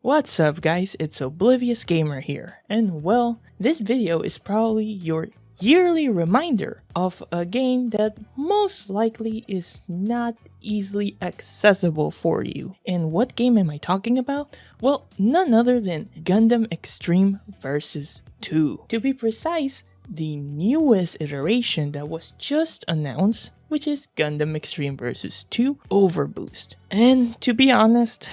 What's up guys, it's Oblivious Gamer here, and well, this video is probably your yearly reminder of a game that most likely is not easily accessible for you. And what game am I talking about? Well, none other than Gundam Extreme Versus 2. To be precise, the newest iteration that was just announced, which is Gundam Extreme Versus 2 Overboost. And to be honest,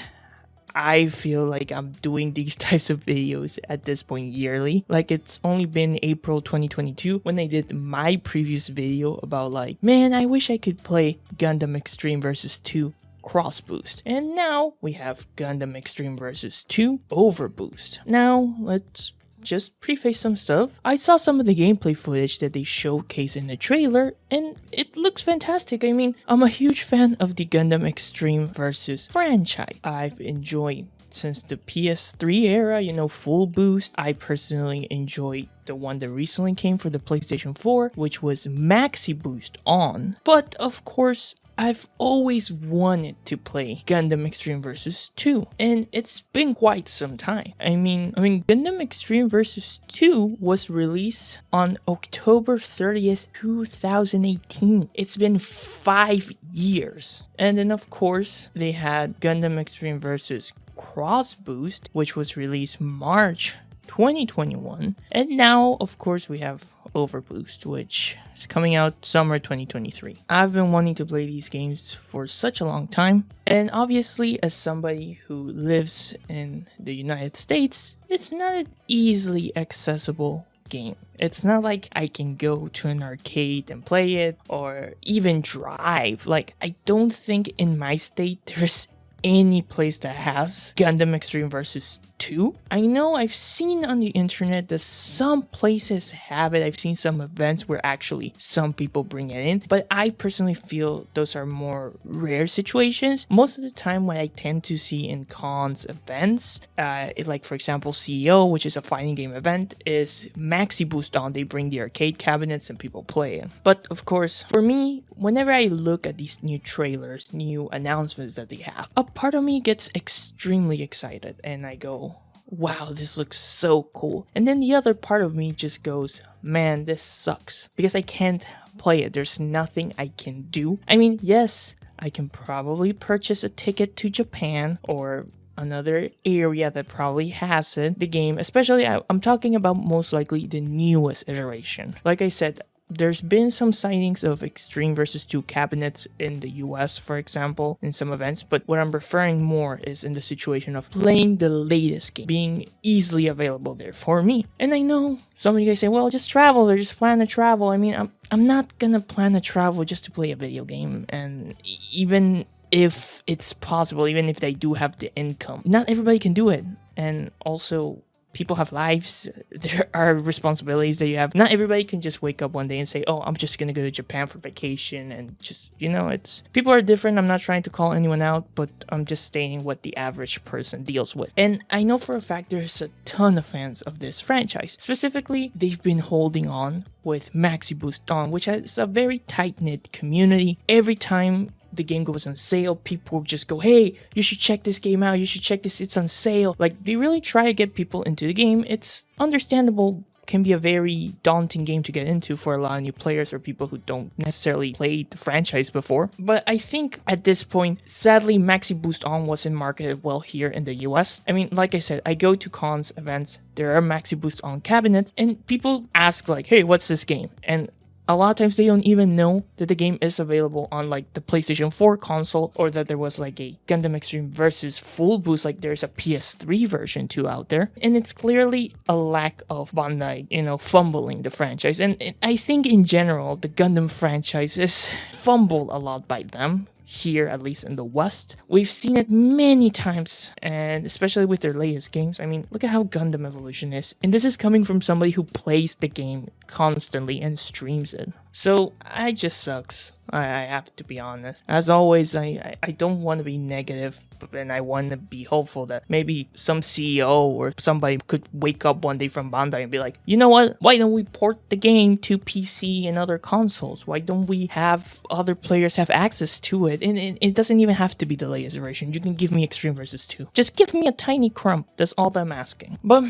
I feel like I'm doing these types of videos at this point yearly. Like, it's only been April 2022 when I did my previous video about like, man, I wish I could play Gundam Extreme Versus 2 Cross Boost. And now we have Gundam Extreme Versus 2 Overboost. Now, let's just preface some stuff. I saw some of the gameplay footage that they showcase in the trailer, and it looks fantastic. I mean, I'm a huge fan of the Gundam Extreme Versus franchise. I've enjoyed since the PS3 era, full boost. I personally enjoyed the one that recently came for the PlayStation 4, which was Maxi Boost on. But of course, I've always wanted to play Gundam Extreme Versus 2, and it's been quite some time. I mean, Gundam Extreme Versus 2 was released on October 30th, 2018. It's been 5 years. And then of course, they had Gundam Extreme Versus Cross Boost, which was released March 2021. And now, of course, we have Overboost, which is coming out summer 2023. I've been wanting to play these games for such a long time, and obviously as somebody who lives in the United States, it's not an easily accessible game. It's not like I can go to an arcade and play it, or even drive. Like, I don't think in my state there's any place that has Gundam Extreme Versus 2. I know I've seen on the internet that some places have it. I've seen some events where actually some people bring it in, but I personally feel those are more rare situations. Most of the time, what I tend to see in cons events, like for example CEO, which is a fighting game event, is Maxi Boost on. They bring the arcade cabinets and people play it. But of course, for me, whenever I look at these new trailers, new announcements that they have, a part of me gets extremely excited and I go, wow, this looks so cool. And then the other part of me just goes, man, this sucks because I can't play it. There's nothing I can do. I mean, yes, I can probably purchase a ticket to Japan or another area that probably has it, the game, especially I'm talking about most likely the newest iteration. Like I said, there's been some sightings of Extreme Versus 2 cabinets in the US, for example, in some events, but what I'm referring more is in the situation of playing the latest game, being easily available there for me. And I know some of you guys say, well, just travel or just plan to travel. I mean, I'm not gonna plan to travel just to play a video game, and even if it's possible, even if they do have the income, not everybody can do it. And also, people have lives, there are responsibilities that you have. Not everybody can just wake up one day and say, oh, I'm just gonna go to Japan for vacation, and just, it's, people are different. I'm not trying to call anyone out, but I'm just stating what the average person deals with. And I know for a fact there's a ton of fans of this franchise. Specifically, they've been holding on with Maxi Boost on, which is a very tight-knit community. Every time the game goes on sale, people just go, hey, you should check this game out, you should check this, it's on sale. Like, they really try to get people into the game. It's understandable, can be a very daunting game to get into for a lot of new players or people who don't necessarily play the franchise before. But I think at this point, sadly, Maxi Boost On wasn't marketed well here in the US. I mean, like I said, I go to cons, events, there are Maxi Boost On cabinets, and people ask like, hey, what's this game? And a lot of times they don't even know that the game is available on like the PlayStation 4 console, or that there was like a Gundam Extreme Versus full boost, like there's a PS3 version too out there. And it's clearly a lack of Bandai, fumbling the franchise. And I think in general, the Gundam franchise is fumbled a lot by them. Here, at least in the West, we've seen it many times, and especially with their latest games. I mean, look at how Gundam Evolution is, and this is coming from somebody who plays the game constantly and streams it. So, it just sucks. I have to be honest. As always, I don't want to be negative, and I want to be hopeful that maybe some CEO or somebody could wake up one day from Bandai and be like, you know what? Why don't we port the game to PC and other consoles? Why don't we have other players have access to it? And it doesn't even have to be the latest version. You can give me Extreme vs. 2. Just give me a tiny crumb. That's all I'm asking. But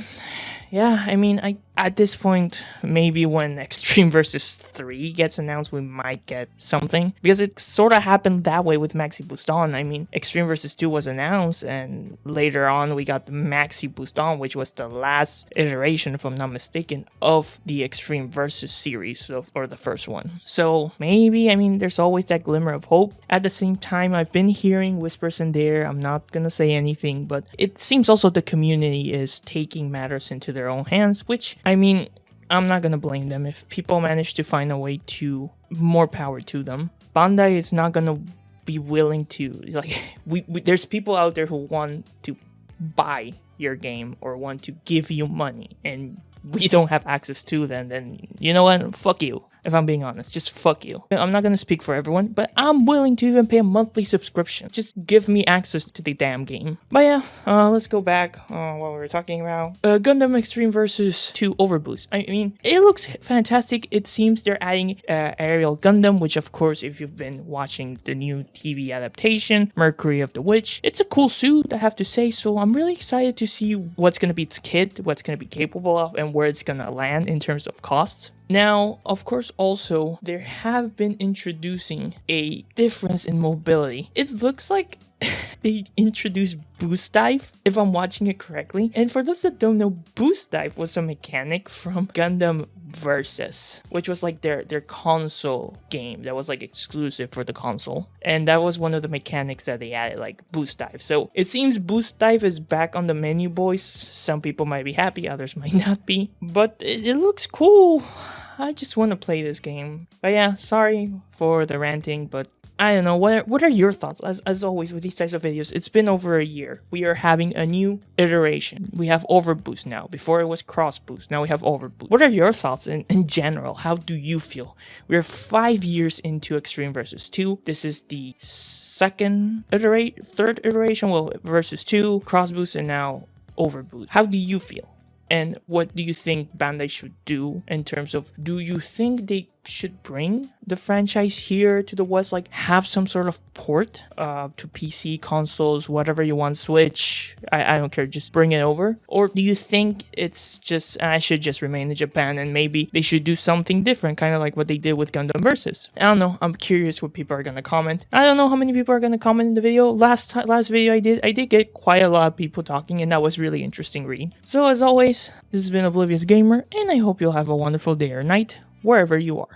yeah, I mean, at this point, maybe when Extreme vs. 3 gets announced, we might get something. Because it sort of happened that way with Maxi Boost On. I mean, Extreme vs. 2 was announced, and later on we got the Maxi Boost On, which was the last iteration, if I'm not mistaken, of the Extreme vs. series, or the first one. So maybe, I mean, there's always that glimmer of hope. At the same time, I've been hearing whispers in there. I'm not gonna say anything, but it seems also the community is taking matters into their own hands, which, I mean, I'm not gonna blame them. If people manage to find a way to, more power to them. Bandai is not gonna be willing to, like, there's people out there who want to buy your game or want to give you money, and we don't have access to them, then you know what? Fuck you. If I'm being honest, just fuck you. I'm not gonna speak for everyone, but I'm willing to even pay a monthly subscription. Just give me access to the damn game. But yeah, let's go back what we were talking about. Gundam Extreme vs. 2 Overboost. I mean, it looks fantastic. It seems they're adding Aerial Gundam, which of course, if you've been watching the new TV adaptation, Mercury of the Witch, it's a cool suit, I have to say. So I'm really excited to see what's gonna be its kit, what's gonna be capable of, and where it's gonna land in terms of costs. Now, of course, also, there have been introducing a difference in mobility. It looks like they introduced Boost Dive, if I'm watching it correctly. And for those that don't know, Boost Dive was a mechanic from Gundam Versus, which was like their console game that was like exclusive for the console. And that was one of the mechanics that they added, like Boost Dive. So it seems Boost Dive is back on the menu, boys. Some people might be happy, others might not be. But it looks cool. I just want to play this game. But yeah, sorry for the ranting, but I don't know, what are your thoughts? As always with these types of videos, it's been over a year. We are having a new iteration. We have Overboost now. Before it was Cross Boost. Now we have Overboost. What are your thoughts in general? How do you feel? We're 5 years into Extreme vs. 2. This is the third iteration, well, versus 2, Cross Boost, and now Overboost. How do you feel? And what do you think Bandai should do in terms of, do you think they should bring the franchise here to the West, like have some sort of port to PC, consoles, whatever you want, Switch, I don't care, just bring it over? Or do you think it's just, I should just remain in Japan and maybe they should do something different, kind of like what they did with Gundam Versus? I don't know, I'm curious what people are gonna comment. I don't know how many people are gonna comment in the video. Last video I did get quite a lot of people talking, and that was really interesting read. So as always, this has been Oblivious Gamer, and I hope you'll have a wonderful day or night, wherever you are.